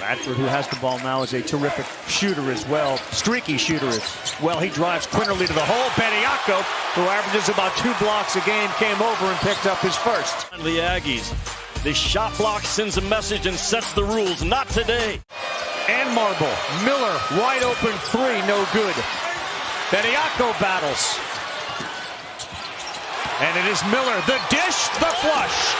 Radford, who has the ball now, is a terrific shooter as well. Streaky shooter as well. He drives Quinterly to the hole. Bediako, who averages about 2 blocks a game, came over and picked up his first. The Aggies. The shot block sends a message and sets the rules. Not today. And Marble. Miller, wide open 3, no good. Bediako battles. And it is Miller, the dish, the flush.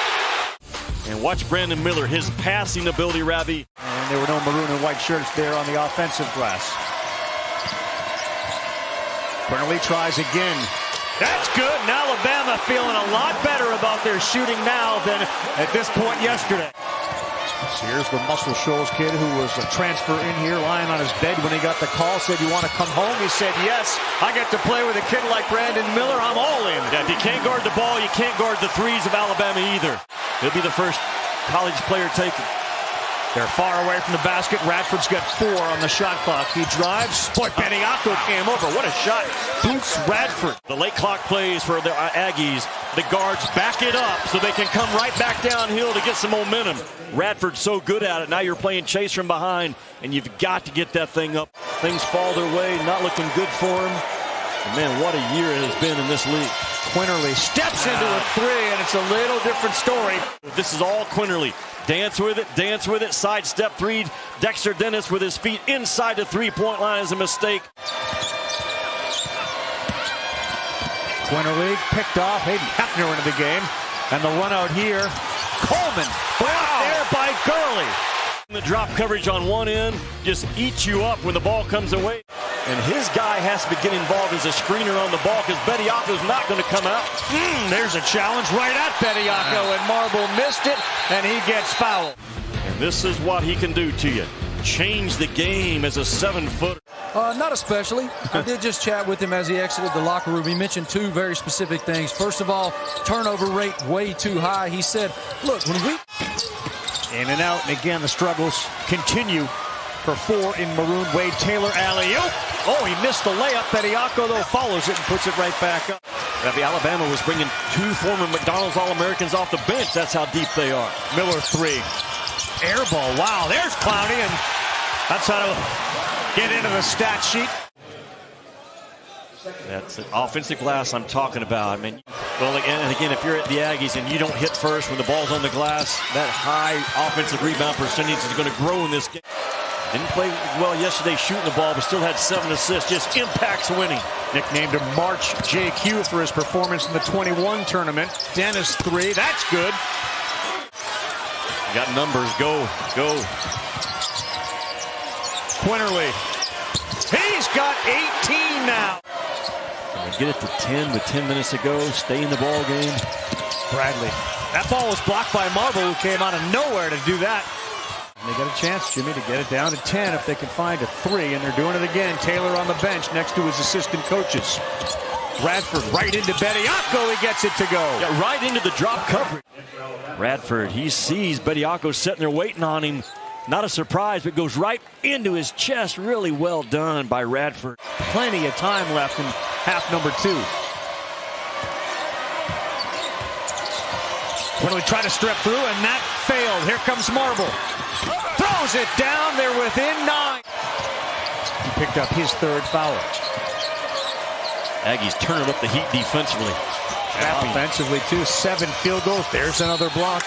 And watch Brandon Miller, his passing ability, Ravi. And there were no maroon and white shirts there on the offensive glass. Quinterly tries again. That's good. And Alabama feeling a lot better about their shooting now than at this point yesterday. So here's the Muscle Shoals kid who was a transfer in here lying on his bed when he got the call. Said, "You want to come home?" He said, "Yes. I get to play with a kid like Brandon Miller. I'm all in." Yeah, if you can't guard the ball, you can't guard the threes of Alabama either. He'll be the first college player taken. They're far away from the basket. Radford's got 4 on the shot clock. He drives. Boy, Bediako came over. What a shot. Boots Radford. The late clock plays for the Aggies. The guards back it up so they can come right back downhill to get some momentum. Radford's so good at it. Now you're playing chase from behind, and you've got to get that thing up. Things fall their way. Not looking good for him. And man, what a year it has been in this league. Quinterly steps into a 3, and it's a little different story. This is all Quinterly. Dance with it, sidestep 3. Dexter Dennis with his feet inside the 3-point line is a mistake. Quinterly picked off. Hayden Hefner into the game. And the run out here. Coleman blocked there by Gurley. The drop coverage on one end just eats you up when the ball comes away. And his guy has to get involved as a screener on the ball because Bediako's not going to come out. There's a challenge right at Bediako, and Marble missed it, and he gets fouled. And this is what he can do to you. Change the game as a 7-footer. Not especially. I did just chat with him as he exited the locker room. He mentioned 2 very specific things. First of all, turnover rate way too high. He said, look, when we... In and out, and again, the struggles continue for 4 in maroon. Wade Taylor, alley-oop. Oh, he missed the layup. Bediako, though, follows it and puts it right back up. The Alabama was bringing 2 former McDonald's All-Americans off the bench. That's how deep they are. Miller 3. Air ball. Wow, there's Clowney, and that's how to get into the stat sheet. That's an offensive glass I'm talking about. I mean, well, and again, if you're at the Aggies and you don't hit first when the ball's on the glass, that high offensive rebound percentage is going to grow in this game. Didn't play well yesterday shooting the ball, but still had 7 assists. Just impacts winning. Nicknamed him March JQ for his performance in the 21 tournament. Dennis 3. That's good. You got numbers. Go. Quinterly. He's got 18 now. Get it to 10 with 10 minutes to go. Stay in the ball game. Bradley. That ball was blocked by Marble, who came out of nowhere to do that. And they got a chance, Jimmy, to get it down to 10 if they can find a 3, and they're doing it again. Taylor on the bench next to his assistant coaches. Radford right into Bediako. He gets it to go. Yeah, right into the drop coverage. Radford, he sees Bediako sitting there waiting on him. Not a surprise, but goes right into his chest. Really well done by Radford. Plenty of time left in half number 2. When we try to strip through, and that failed. Here comes Marble. Throws it down. They're within 9. He picked up his 3rd foul. Aggies turning up the heat defensively. And offensively, too. 7 field goals. There's another block.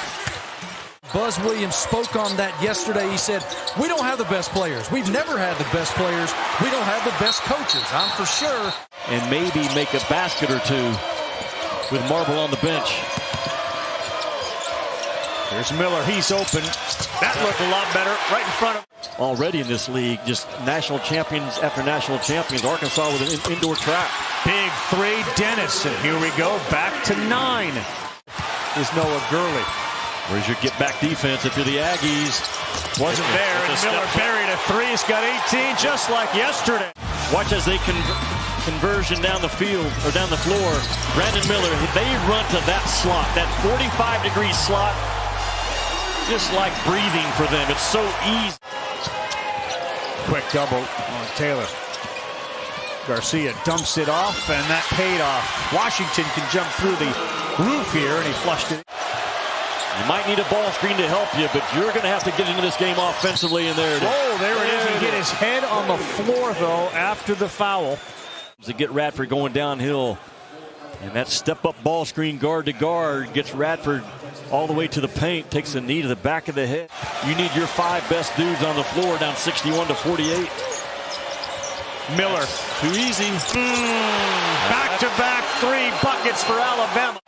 Buzz Williams spoke on that yesterday. He said, we don't have the best players. We've never had the best players. We don't have the best coaches, I'm for sure. And maybe make a basket or 2 with Marble on the bench. There's Miller. He's open. That looked a lot better right in front of him. Already in this league, just national champions after national champions. Arkansas with an indoor track. Big 3, Dennis. And here we go, back to 9. Is Noah Gurley. Where's your get-back defense if you're the Aggies? Wasn't there, and Miller buried a 3. He's got 18, just like yesterday. Watch as they conversion down the field, or down the floor. Brandon Miller, they run to that slot, that 45-degree slot. Just like breathing for them. It's so easy. Quick double on Taylor. Garcia dumps it off, and that paid off. Washington can jump through the roof here, and he flushed it. You might need a ball screen to help you, but you're going to have to get into this game offensively in there. Oh, there it is. He hit his head on the floor, though, after the foul. To get Radford going downhill. And that step-up ball screen guard to guard gets Radford all the way to the paint, takes a knee to the back of the head. You need your 5 best dudes on the floor, down 61-48. Miller. Too easy. Back-to-back 3 buckets for Alabama.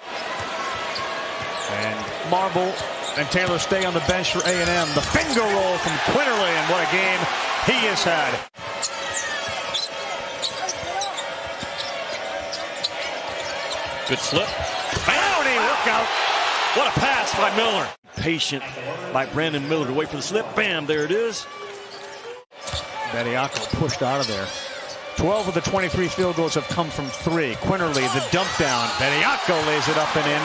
And Marble and Taylor stay on the bench for A&M. The finger roll from Quinterly, and what a game he has had. Good slip. Bounty workout. What a pass by Miller. Patient by Brandon Miller to wait for the slip. Bam, there it is. Bediako pushed out of there. 12 of the 23 field goals have come from 3. Quinterly, the dump down. Bediako lays it up and in.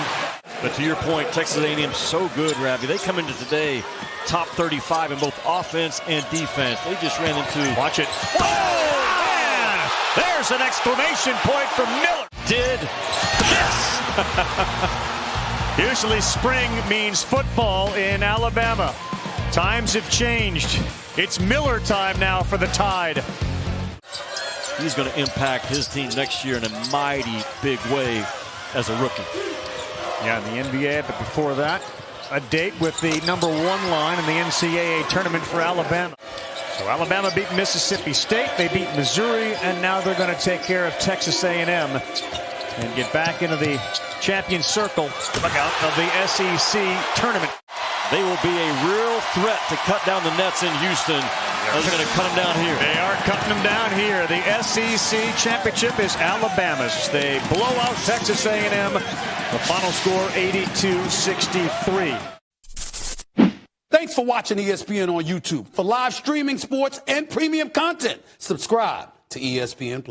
But to your point, Texas A&M so good, Ravi. They come into today top 35 in both offense and defense. They just ran into... Watch it. Oh, man! There's an exclamation point from Miller. Did this. Usually spring means football in Alabama. Times have changed. It's Miller time now for the Tide. He's going to impact his team next year in a mighty big way as a rookie. Yeah, in the NBA, but before that, a date with the #1 line in the NCAA tournament for Alabama. So Alabama beat Mississippi State, they beat Missouri, and now they're going to take care of Texas A&M and get back into the champion circle of the SEC tournament. They will be a real threat to cut down the nets in Houston. They're going to cut them down here. They are cutting them down here. The SEC championship is Alabama's. They blow out Texas A&M. The final score, 82-63. Thanks for watching ESPN on YouTube. For live streaming, sports, and premium content, subscribe to ESPN+.